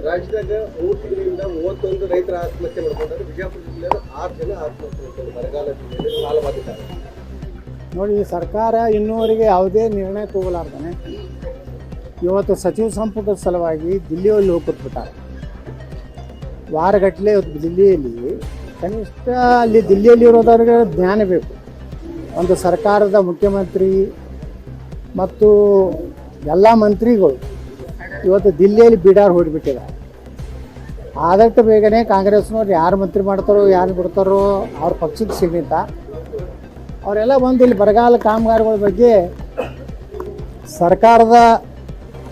ರಾಜ್ಯದಾಗ 3 ತಿಂಗಳಿಂದ 31 ರೈತರ ಆತ್ಮಹತ್ಯೆ ಮಾಡ್ಕೊಂಡ್ರೆ ಬಿಜಾಪುರ ಜಿಲ್ಲೆಯಲ್ಲಿ 6 ಜನ ಆತ್ಮಹತ್ಯೆ ಮಾಡ್ಕೊಂಡು ಬರಗಾಲ ಜಿಲ್ಲೆಯಲ್ಲಿ ಸಾಲಬಾಧಿತರು. ನೋಡಿ, ಸರ್ಕಾರ ಇನ್ನೂವರೆಗೆ ಯಾವುದೇ ನಿರ್ಣಯ ತಗೋಲಾರ್ದಾನೆ ಇವತ್ತು ಸಚಿವ ಸಂಪುಟದ ಸಲುವಾಗಿ ದಿಲ್ಲಿಯಲ್ಲಿ ಹೋಗಿ ಕೂತ್ಬಿಟ್ಟಾರೆ. ವಾರಗಟ್ಟಲೆ ದಿಲ್ಲಿಯಲ್ಲಿ ಕನಿಷ್ಠ ಅಲ್ಲಿ ದಿಲ್ಲಿಯಲ್ಲಿ ಇರೋದವ್ರಿಗೆ ಜ್ಞಾನ ಬೇಕು. ಒಂದು ಸರ್ಕಾರದ ಮುಖ್ಯಮಂತ್ರಿ ಮತ್ತು ಎಲ್ಲ ಮಂತ್ರಿಗಳು ಇವತ್ತು ದಿಲ್ಲಿಯಲ್ಲಿ ಬೀಡಾರ್ ಹೊಡಿಬಿಟ್ಟಿದ್ದಾರೆ. ಆದಷ್ಟು ಬೇಗನೆ ಕಾಂಗ್ರೆಸ್ನವ್ರು ಯಾರು ಮಂತ್ರಿ ಮಾಡ್ತಾರೋ ಯಾರು ಬಿಡ್ತಾರೋ ಅವ್ರ ಪಕ್ಷಕ್ಕೆ ಸೀಮಿತ. ಅವರೆಲ್ಲ ಬಂದು ಇಲ್ಲಿ ಬರಗಾಲ ಕಾಮಗಾರಿಗಳ ಬಗ್ಗೆ ಸರ್ಕಾರದ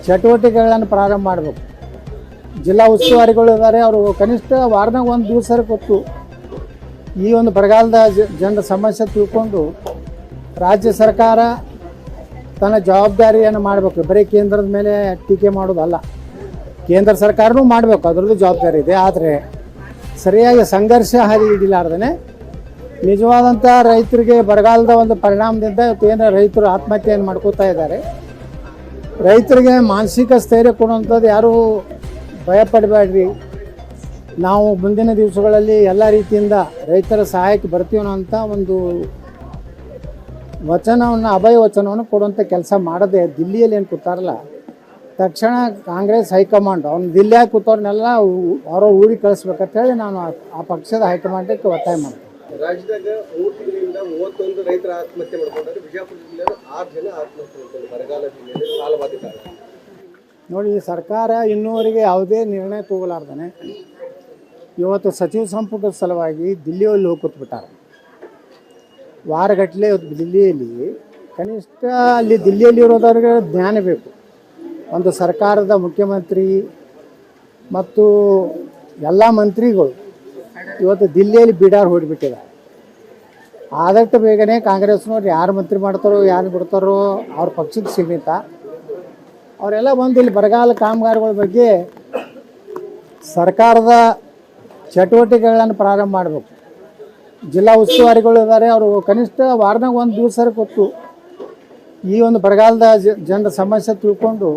ಚಟುವಟಿಕೆಗಳನ್ನು ಪ್ರಾರಂಭ ಮಾಡಬೇಕು. ಜಿಲ್ಲಾ ಉಸ್ತುವಾರಿಗಳು ಇದ್ದಾರೆ, ಅವರು ಕನಿಷ್ಠ ವಾರದಾಗ ಒಂದು ದಿವಸ ಕೊಟ್ಟು ಈ ಒಂದು ಬರಗಾಲದ ಜನರ ಸಮಸ್ಯೆ ತಿಳ್ಕೊಂಡು ರಾಜ್ಯ ಸರ್ಕಾರ ತನ್ನ ಜವಾಬ್ದಾರಿಯನ್ನು ಮಾಡಬೇಕು. ಬರೀ ಕೇಂದ್ರದ ಮೇಲೆ ಟೀಕೆ ಮಾಡೋದಲ್ಲ, ಕೇಂದ್ರ ಸರ್ಕಾರನೂ ಮಾಡಬೇಕು, ಅದರದ್ದು ಜವಾಬ್ದಾರಿ ಇದೆ. ಆದರೆ ಸರಿಯಾಗಿ ಸಂಘರ್ಷ ಹಾದಿ ಹಿಡಿಲಾರ್ದೇ ನಿಜವಾದಂಥ ರೈತರಿಗೆ ಬರಗಾಲದ ಒಂದು ಪರಿಣಾಮದಿಂದ ಇವತ್ತು ಏನು ರೈತರು ಆತ್ಮಹತ್ಯೆಯನ್ನು ಮಾಡ್ಕೋತಾ ಇದ್ದಾರೆ. ರೈತರಿಗೆ ಮಾನಸಿಕ ಸ್ಥೈರ್ಯ ಕೊಡುವಂಥದ್ದು ಯಾರೂ ಭಯಪಡಬೇಡ್ರಿ, ನಾವು ಮುಂದಿನ ದಿವಸಗಳಲ್ಲಿ ಎಲ್ಲ ರೀತಿಯಿಂದ ರೈತರ ಸಹಾಯಕ್ಕೆ ಬರ್ತೀವಿ ಅನ್ನೋಂಥ ಒಂದು ವಚನವನ್ನು, ಅಭಯ ವಚನವನ್ನು ಕೊಡುವಂಥ ಕೆಲಸ ಮಾಡದೆ ದಿಲ್ಲಿಯಲ್ಲಿ ಏನು ಕೂತಾರಲ್ಲ, ತಕ್ಷಣ ಕಾಂಗ್ರೆಸ್ ಹೈಕಮಾಂಡ್ ಅವ್ನು ದಿಲ್ಲಿಯಾಗಿ ಕೂತವ್ರನ್ನೆಲ್ಲ ಅವರ ಊರಿಗೆ ಕಳಿಸ್ಬೇಕಂತೇಳಿ ನಾನು ಆ ಪಕ್ಷದ ಹೈಕಮಾಂಡಕ್ಕೆ ಒತ್ತಾಯ ಮಾಡ್ತೀನಿ. ರಾಜ್ಯದಾಗ 3 ತಿಂಗಳಿಂದ 31 ರೈತರ ಆತ್ಮಹತ್ಯೆ ಮಾಡ್ಕೊಂಡ್ರೆ ಬಿಜಾಪುರ ಜಿಲ್ಲೆಯಲ್ಲಿ 6 ಜನ ಆತ್ಮಹತ್ಯೆ ಮಾಡ್ಕೊಂಡು ಬರಗಾಲ ಜಿಲ್ಲೆಯಲ್ಲಿ ಸಾಲಬಾಧಿತರು. ನೋಡಿ, ಸರ್ಕಾರ ಇನ್ನೂವರೆಗೆ ಯಾವುದೇ ನಿರ್ಣಯ ತಗೋಲಾರ್ದಾನೆ ಇವತ್ತು ಸಚಿವ ಸಂಪುಟದ ಸಲುವಾಗಿ ದಿಲ್ಲಿಯಲ್ಲಿ ಹೋಗಿ ಕೂತ್ಬಿಟ್ಟಾರೆ. ವಾರಗಟ್ಟಲೆ ದಿಲ್ಲಿಯಲ್ಲಿ ಕನಿಷ್ಠ ಅಲ್ಲಿ ದಿಲ್ಲಿಯಲ್ಲಿ ಇರೋದವ್ರಿಗೆ ಜ್ಞಾನ ಬೇಕು. ಒಂದು ಸರ್ಕಾರದ ಮುಖ್ಯಮಂತ್ರಿ ಮತ್ತು ಎಲ್ಲ ಮಂತ್ರಿಗಳು ಇವತ್ತು ದಿಲ್ಲಿಯಲ್ಲಿ ಬೀಡಾರ್ ಹೊಡಿಬಿಟ್ಟಿದ್ದಾರೆ. ಆದಷ್ಟು ಬೇಗನೆ ಕಾಂಗ್ರೆಸ್ನವ್ರು ಯಾರು ಮಂತ್ರಿ ಮಾಡ್ತಾರೋ ಯಾರು ಬಿಡ್ತಾರೋ ಅವ್ರ ಪಕ್ಷಕ್ಕೆ ಸೀಮಿತ. ಅವರೆಲ್ಲ ಬಂದು ಇಲ್ಲಿ ಬರಗಾಲ ಕಾಮಗಾರಿಗಳ ಬಗ್ಗೆ ಸರ್ಕಾರದ ಚಟುವಟಿಕೆಗಳನ್ನು ಪ್ರಾರಂಭ ಮಾಡಬೇಕು. ಜಿಲ್ಲಾ ಉಸ್ತುವಾರಿಗಳು ಇದ್ದಾರೆ, ಅವರು ಕನಿಷ್ಠ ವಾರದಾಗ ಒಂದು ದಿವಸ ಕೊಟ್ಟು ಈ ಒಂದು ಬರಗಾಲದ ಜನರ ಸಮಸ್ಯೆ ತಿಳ್ಕೊಂಡು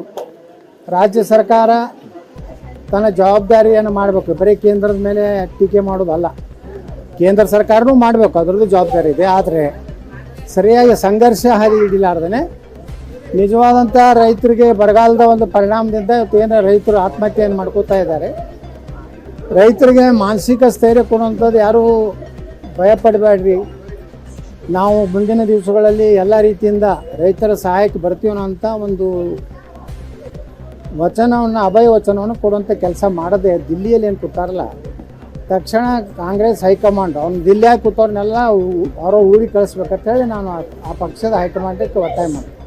ರಾಜ್ಯ ಸರ್ಕಾರ ತನ್ನ ಜವಾಬ್ದಾರಿಯನ್ನು ಮಾಡಬೇಕು. ಬರೀ ಕೇಂದ್ರದ ಮೇಲೆ ಟೀಕೆ ಮಾಡೋದಲ್ಲ, ಕೇಂದ್ರ ಸರ್ಕಾರನೂ ಮಾಡಬೇಕು, ಅದರದ್ದು ಜವಾಬ್ದಾರಿ ಇದೆ. ಆದರೆ ಸರಿಯಾಗಿ ಸಂಘರ್ಷ ಹಾದಿ ಹಿಡಿಲಾರ್ದೇ ನಿಜವಾದಂಥ ರೈತರಿಗೆ ಬರಗಾಲದ ಒಂದು ಪರಿಣಾಮದಿಂದ ಇವತ್ತು ಏನು ರೈತರು ಆತ್ಮಹತ್ಯೆಯನ್ನು ಮಾಡ್ಕೋತಾ ಇದ್ದಾರೆ. ರೈತರಿಗೆ ಮಾನಸಿಕ ಸ್ಥೈರ್ಯ ಕೊಡುವಂಥದ್ದು ಯಾರೂ ಭಯಪಡಬೇಡ್ರಿ, ನಾವು ಮುಂದಿನ ದಿವಸಗಳಲ್ಲಿ ಎಲ್ಲ ರೀತಿಯಿಂದ ರೈತರ ಸಹಾಯಕ್ಕೆ ಬರ್ತೀವಿ ಅನ್ನೋಂಥ ಒಂದು ವಚನವನ್ನು, ಅಭಯ ವಚನವನ್ನು ಕೊಡುವಂಥ ಕೆಲಸ ಮಾಡದೆ ದಿಲ್ಲಿಯಲ್ಲಿ ಏನು ಕೂತಾರಲ್ಲ, ತಕ್ಷಣ ಕಾಂಗ್ರೆಸ್ ಹೈಕಮಾಂಡ್ ಅವ್ನು ದಿಲ್ಲಿಯಾಗಿ ಕೂತವ್ರನ್ನೆಲ್ಲ ಅವರ ಊರಿಗೆ ಕಳಿಸ್ಬೇಕಂತೇಳಿ ನಾನು ಆ ಪಕ್ಷದ ಹೈಕಮಾಂಡಕ್ಕೆ ಒತ್ತಾಯ ಮಾಡ್ತೀನಿ.